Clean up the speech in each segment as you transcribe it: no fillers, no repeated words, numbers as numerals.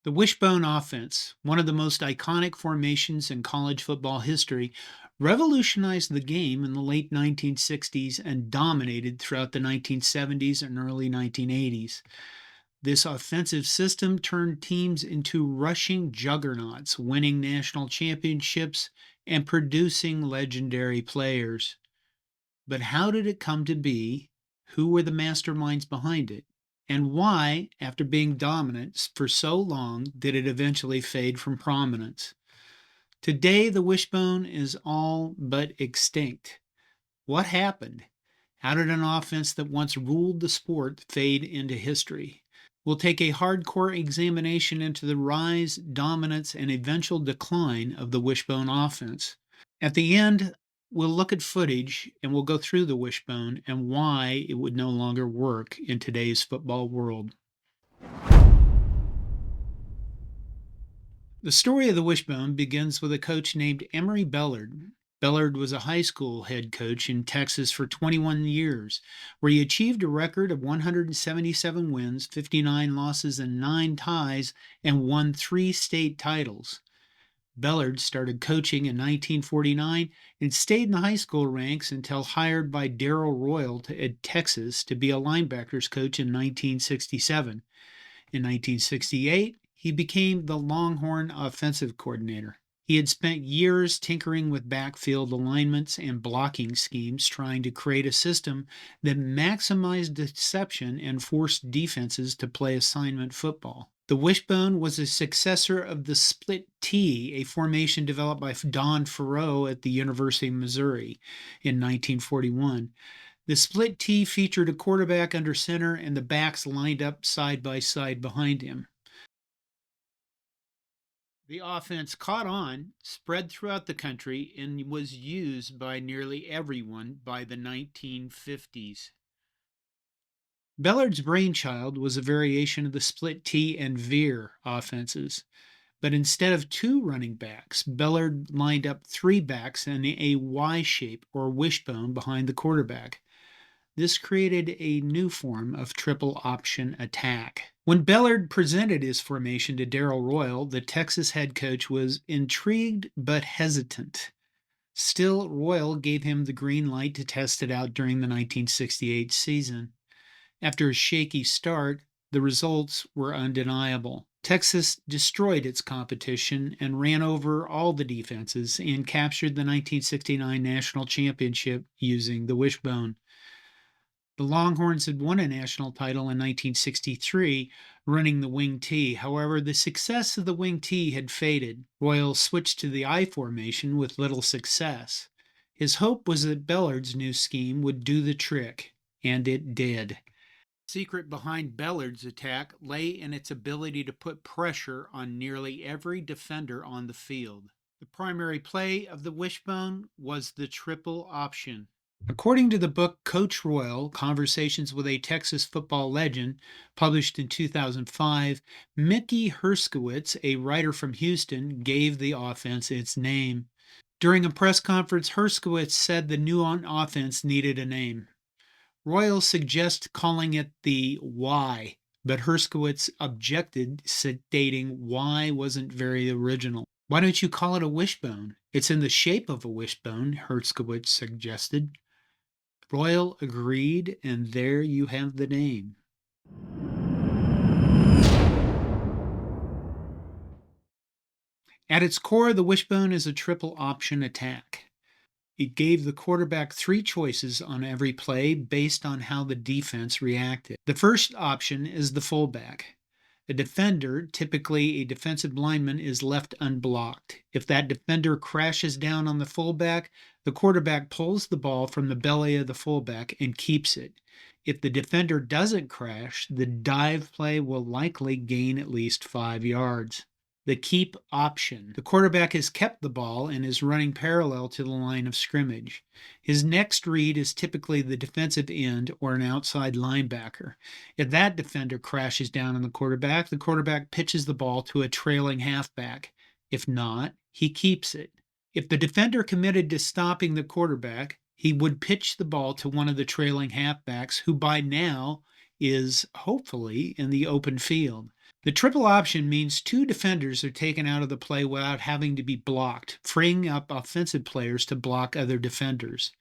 The Wishbone Offense, one of the most iconic formations in college football history, revolutionized the game in the late 1960s and dominated throughout the 1970s and early 1980s. This offensive system turned teams into rushing juggernauts, winning national championships and producing legendary players. But how did it come to be? Who were the masterminds behind it? And why, after being dominant for so long, did it eventually fade from prominence? Today, the wishbone is all but extinct. What happened? How did an offense that once ruled the sport fade into history? We'll take a hardcore examination into the rise, dominance, and eventual decline of the wishbone offense. At the end, we'll look at footage and we'll go through the wishbone and why it would no longer work in today's football world. The story of the wishbone begins with a coach named Emery Bellard. Bellard was a high school head coach in Texas for 21 years, where he achieved a record of 177 wins, 59 losses, and 9 ties, and won 3 state titles. Bellard started coaching in 1949 and stayed in the high school ranks until hired by Darrell Royal at Texas to be a linebackers coach in 1967. In 1968, he became the Longhorn offensive coordinator. He had spent years tinkering with backfield alignments and blocking schemes, trying to create a system that maximized deception and forced defenses to play assignment football. The wishbone was a successor of the Split-T, a formation developed by Don Farrow at the University of Missouri in 1941. The Split-T featured a quarterback under center and the backs lined up side by side behind him. The offense caught on, spread throughout the country, and was used by nearly everyone by the 1950s. Bellard's brainchild was a variation of the Split-T and Veer offenses, but instead of 2 running backs, Bellard lined up 3 backs in a Y shape or wishbone behind the quarterback. This created a new form of triple option attack. When Bellard presented his formation to Darrell Royal, the Texas head coach was intrigued but hesitant. Still, Royal gave him the green light to test it out during the 1968 season. After a shaky start, the results were undeniable. Texas destroyed its competition and ran over all the defenses and captured the 1969 national championship using the wishbone. The Longhorns had won a national title in 1963, running the wing T. However, the success of the wing T had faded. Royal switched to the I formation with little success. His hope was that Bellard's new scheme would do the trick, and it did. The secret behind Bellard's attack lay in its ability to put pressure on nearly every defender on the field. The primary play of the wishbone was the triple option. According to the book Coach Royal, Conversations with a Texas Football Legend, published in 2005, Mickey Herskowitz, a writer from Houston, gave the offense its name. During a press conference, Herskowitz said the new offense needed a name. Royal suggests calling it the Y, but Herskowitz objected, stating Y wasn't very original. Why don't you call it a wishbone? It's in the shape of a wishbone, Herskowitz suggested. Royal agreed, and there you have the name. At its core, the wishbone is a triple option attack. It gave the quarterback 3 choices on every play based on how the defense reacted. The first option is the fullback. A defender, typically a defensive lineman, is left unblocked. If that defender crashes down on the fullback, the quarterback pulls the ball from the belly of the fullback and keeps it. If the defender doesn't crash, the dive play will likely gain at least 5 yards. The keep option. The quarterback has kept the ball and is running parallel to the line of scrimmage. His next read is typically the defensive end or an outside linebacker. If that defender crashes down on the quarterback pitches the ball to a trailing halfback. If not, he keeps it. If the defender committed to stopping the quarterback, he would pitch the ball to one of the trailing halfbacks, who by now is hopefully in the open field. The triple option means two defenders are taken out of the play without having to be blocked, freeing up offensive players to block other defenders.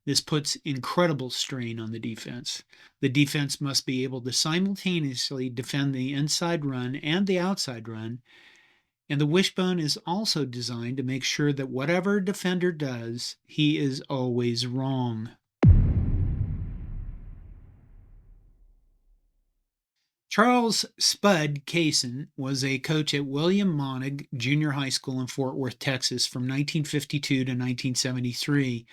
This puts incredible strain on the defense. The defense must be able to simultaneously defend the inside run and the outside run, and the wishbone is also designed to make sure that whatever a defender does, he is always wrong. Charles Spud Kaysen was a coach at William Monig Junior High School in Fort Worth, Texas from 1952 to 1973.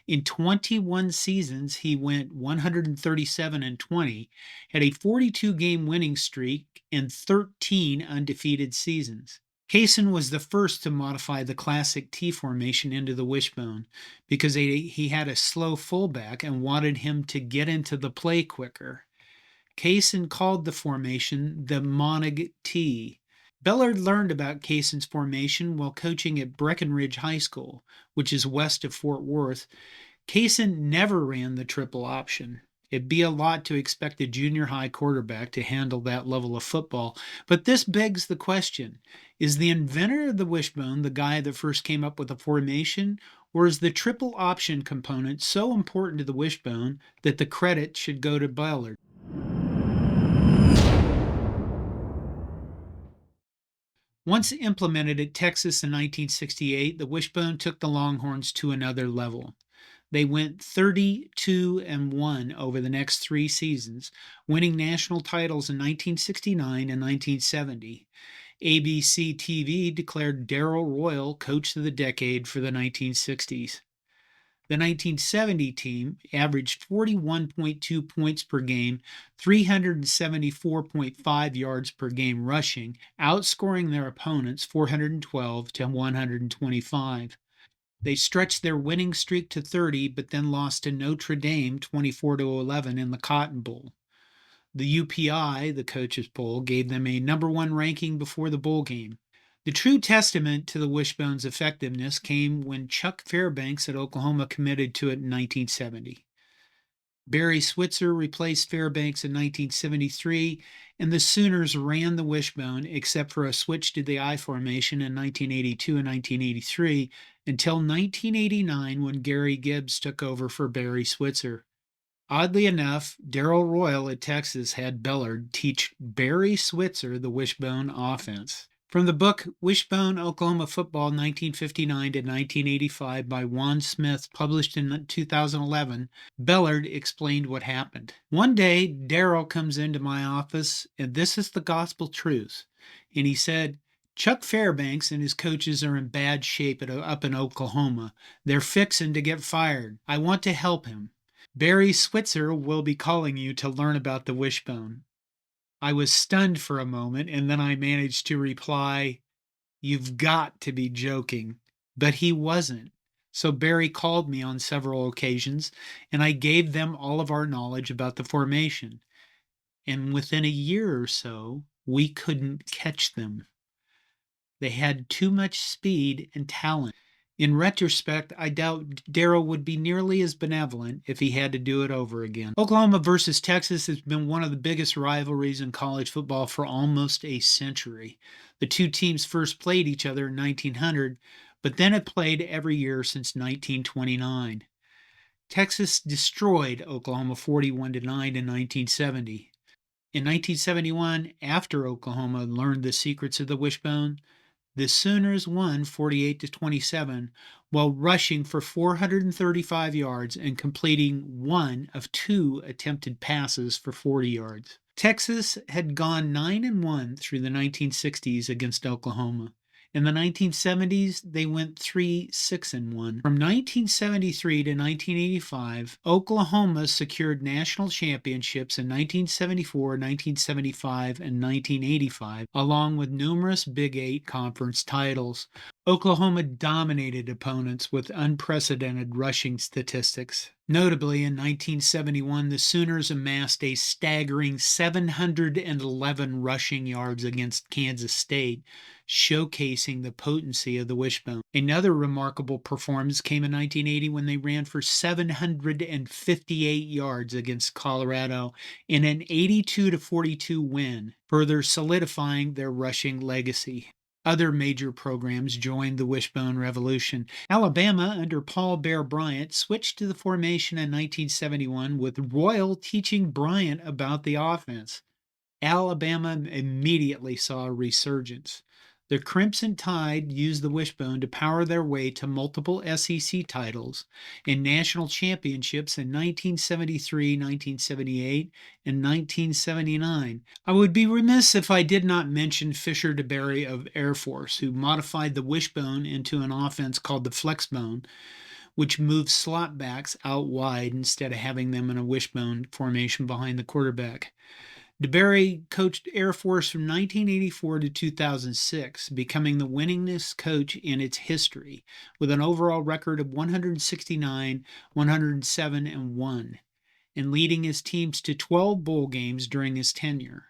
In 21 seasons, he went 137-20, had a 42-game winning streak, and 13 undefeated seasons. Kaysen was the first to modify the classic T formation into the wishbone because he had a slow fullback and wanted him to get into the play quicker. Kaysen called the formation the Monig T. Bellard learned about Kaysen's formation while coaching at Breckenridge High School, which is west of Fort Worth. Kaysen never ran the triple option. It'd be a lot to expect a junior high quarterback to handle that level of football, but this begs the question, is the inventor of the wishbone the guy that first came up with the formation, or is the triple option component so important to the wishbone that the credit should go to Bellard? Once implemented at Texas in 1968, the wishbone took the Longhorns to another level. They went 32-1 over the next 3 seasons, winning national titles in 1969 and 1970. ABC TV declared Darrell Royal Coach of the Decade for the 1960s. The 1970 team averaged 41.2 points per game, 374.5 yards per game rushing, outscoring their opponents 412-125. They stretched their winning streak to 30, but then lost to Notre Dame 24-11 in the Cotton Bowl. The UPI, the Coaches Poll, gave them a number 1 ranking before the bowl game. The true testament to the wishbone's effectiveness came when Chuck Fairbanks at Oklahoma committed to it in 1970. Barry Switzer replaced Fairbanks in 1973, and the Sooners ran the wishbone except for a switch to the I formation in 1982 and 1983 until 1989 when Gary Gibbs took over for Barry Switzer. Oddly enough, Darrell Royal at Texas had Bellard teach Barry Switzer the Wishbone Offense. From the book Wishbone Oklahoma Football 1959 to 1985 by Juan Smith, published in 2011, Bellard explained what happened. One day, Darrell comes into my office, and this is the gospel truth. And he said, Chuck Fairbanks and his coaches are in bad shape up in Oklahoma. They're fixing to get fired. I want to help him. Barry Switzer will be calling you to learn about the wishbone. I was stunned for a moment, and then I managed to reply, "You've got to be joking." But he wasn't. So Barry called me on several occasions, and I gave them all of our knowledge about the formation. And within a year or so, we couldn't catch them. They had too much speed and talent. In retrospect, I doubt Darrell would be nearly as benevolent if he had to do it over again. Oklahoma versus Texas has been one of the biggest rivalries in college football for almost a century. The two teams first played each other in 1900, but then have played every year since 1929. Texas destroyed Oklahoma 41-9 in 1970. In 1971, after Oklahoma learned the secrets of the wishbone, the Sooners won 48-27 while rushing for 435 yards and completing 1 of 2 attempted passes for 40 yards. Texas had gone 9-1 through the 1960s against Oklahoma. In the 1970s, they went 3-6-1. From 1973 to 1985, Oklahoma secured national championships in 1974, 1975, and 1985, along with numerous Big 8 conference titles. Oklahoma dominated opponents with unprecedented rushing statistics. Notably, in 1971, the Sooners amassed a staggering 711 rushing yards against Kansas State, showcasing the potency of the Wishbone. Another remarkable performance came in 1980 when they ran for 758 yards against Colorado in an 82-42 win, further solidifying their rushing legacy. Other major programs joined the Wishbone Revolution. Alabama, under Paul Bear Bryant, switched to the formation in 1971, with Royal teaching Bryant about the offense. Alabama immediately saw a resurgence. The Crimson Tide used the Wishbone to power their way to multiple SEC titles and national championships in 1973, 1978, and 1979. I would be remiss if I did not mention Fisher DeBerry of Air Force, who modified the Wishbone into an offense called the Flexbone, which moves slot backs out wide instead of having them in a wishbone formation behind the quarterback. DeBerry coached Air Force from 1984 to 2006, becoming the winningest coach in its history, with an overall record of 169, 107, and 1, and leading his teams to 12 bowl games during his tenure.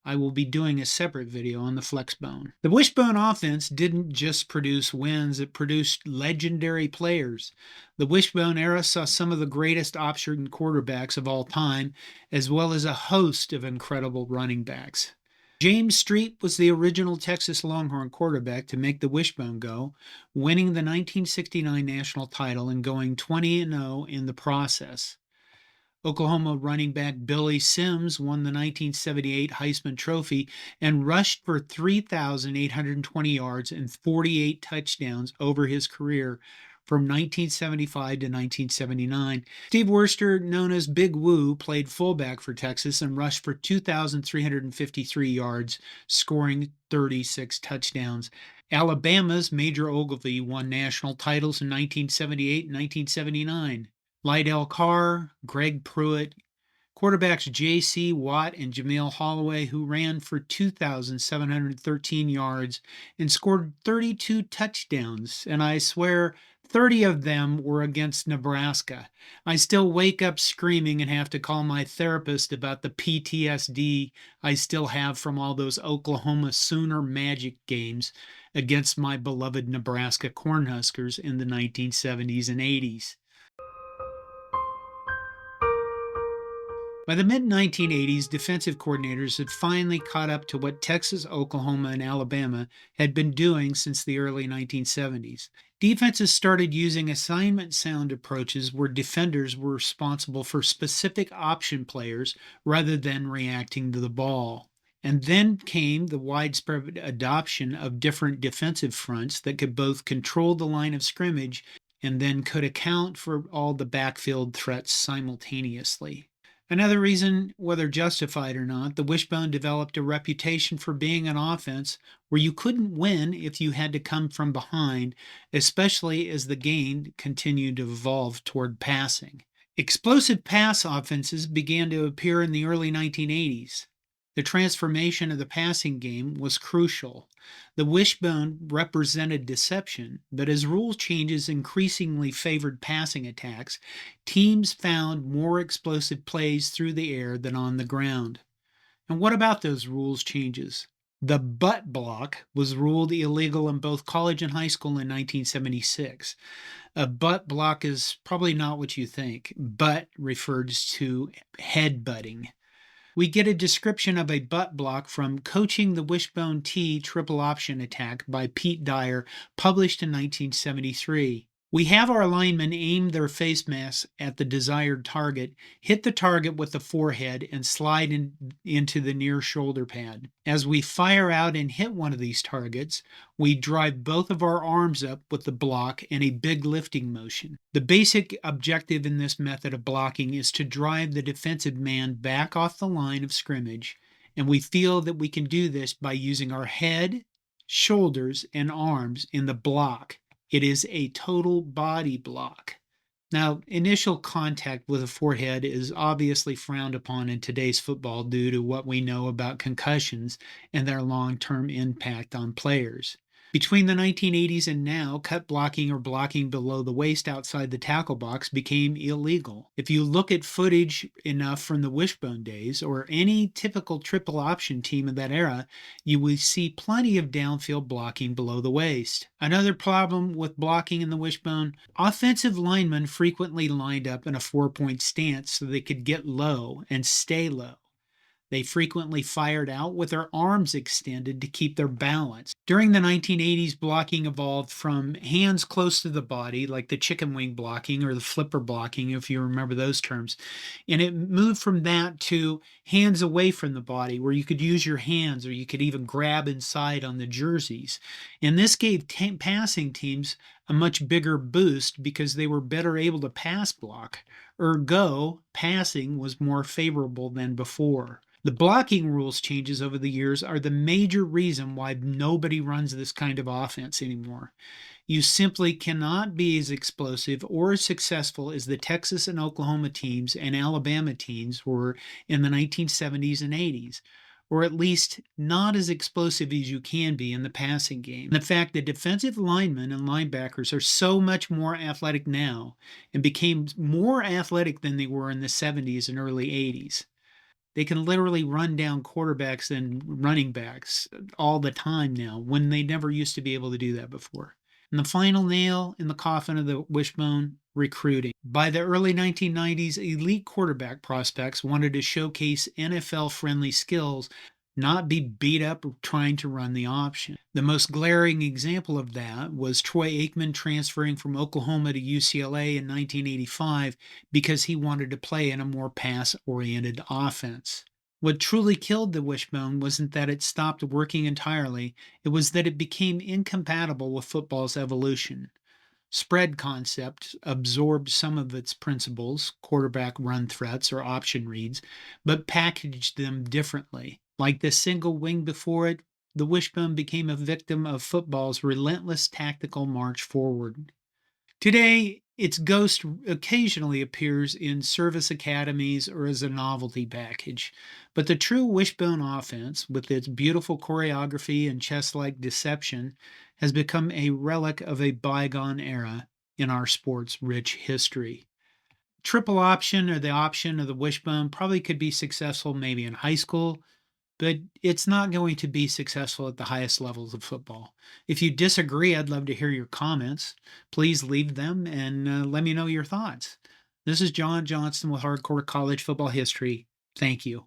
I will be doing a separate video on the Flexbone. The Wishbone Offense didn't just produce wins, it produced legendary players. The Wishbone era saw some of the greatest option quarterbacks of all time, as well as a host of incredible running backs. James Street was the original Texas Longhorn quarterback to make the Wishbone go, winning the 1969 national title and going 20-0 in the process. Oklahoma running back Billy Sims won the 1978 Heisman Trophy and rushed for 3,820 yards and 48 touchdowns over his career from 1975 to 1979. Steve Worster, known as Big Woo, played fullback for Texas and rushed for 2,353 yards, scoring 36 touchdowns. Alabama's Major Ogilvie won national titles in 1978 and 1979. Lydell Carr, Greg Pruitt, quarterbacks J.C. Watt and Jameel Holloway, who ran for 2,713 yards and scored 32 touchdowns, and I swear 30 of them were against Nebraska. I still wake up screaming and have to call my therapist about the PTSD I still have from all those Oklahoma Sooner Magic games against my beloved Nebraska Cornhuskers in the 1970s and 80s. By the mid-1980s, defensive coordinators had finally caught up to what Texas, Oklahoma, and Alabama had been doing since the early 1970s. Defenses started using assignment sound approaches where defenders were responsible for specific option players rather than reacting to the ball. And then came the widespread adoption of different defensive fronts that could both control the line of scrimmage and then could account for all the backfield threats simultaneously. Another reason, whether justified or not, the Wishbone developed a reputation for being an offense where you couldn't win if you had to come from behind, especially as the game continued to evolve toward passing. Explosive pass offenses began to appear in the early 1980s. The transformation of the passing game was crucial. The Wishbone represented deception, but as rule changes increasingly favored passing attacks, teams found more explosive plays through the air than on the ground. And what about those rules changes? The butt block was ruled illegal in both college and high school in 1976. A butt block is probably not what you think. Butt refers to headbutting. We get a description of a butt block from Coaching the Wishbone T Triple Option Attack by Pete Dyer, published in 1973. We have our linemen aim their face masks at the desired target, hit the target with the forehead, and slide into the near shoulder pad. As we fire out and hit one of these targets, we drive both of our arms up with the block and a big lifting motion. The basic objective in this method of blocking is to drive the defensive man back off the line of scrimmage, and we feel that we can do this by using our head, shoulders, and arms in the block. It is a total body block. Now, initial contact with the forehead is obviously frowned upon in today's football due to what we know about concussions and their long-term impact on players. Between the 1980s and now, cut blocking or blocking below the waist outside the tackle box became illegal. If you look at footage enough from the Wishbone days or any typical triple option team of that era, you will see plenty of downfield blocking below the waist. Another problem with blocking in the Wishbone, offensive linemen frequently lined up in a 4-point stance so they could get low and stay low. They frequently fired out with their arms extended to keep their balance. During the 1980s, blocking evolved from hands close to the body, like the chicken wing blocking or the flipper blocking, if you remember those terms. And it moved from that to hands away from the body, where you could use your hands or you could even grab inside on the jerseys. And this gave passing teams a much bigger boost because they were better able to pass block. Ergo, passing was more favorable than before. The blocking rules changes over the years are the major reason why nobody runs this kind of offense anymore. You simply cannot be as explosive or as successful as the Texas and Oklahoma teams and Alabama teams were in the 1970s and 80s, or at least not as explosive as you can be in the passing game. The fact that defensive linemen and linebackers are so much more athletic now and became more athletic than they were in the 70s and early 80s. They can literally run down quarterbacks and running backs all the time now when they never used to be able to do that before. And the final nail in the coffin of the Wishbone, recruiting. By the early 1990s, elite quarterback prospects wanted to showcase NFL-friendly skills, not be beat up trying to run the option. The most glaring example of that was Troy Aikman transferring from Oklahoma to UCLA in 1985 because he wanted to play in a more pass-oriented offense. What truly killed the Wishbone wasn't that it stopped working entirely, it was that it became incompatible with football's evolution. Spread concept absorbed some of its principles, quarterback run threats or option reads, but packaged them differently. Like the single wing before it, the Wishbone became a victim of football's relentless tactical march forward. Today, its ghost occasionally appears in service academies or as a novelty package, but the true Wishbone offense, with its beautiful choreography and chess-like deception, has become a relic of a bygone era in our sport's rich history. Triple option or the option of the Wishbone probably could be successful maybe in high school, but it's not going to be successful at the highest levels of football. If you disagree, I'd love to hear your comments. Please leave them and let me know your thoughts. This is John Johnston with Hardcore College Football History. Thank you.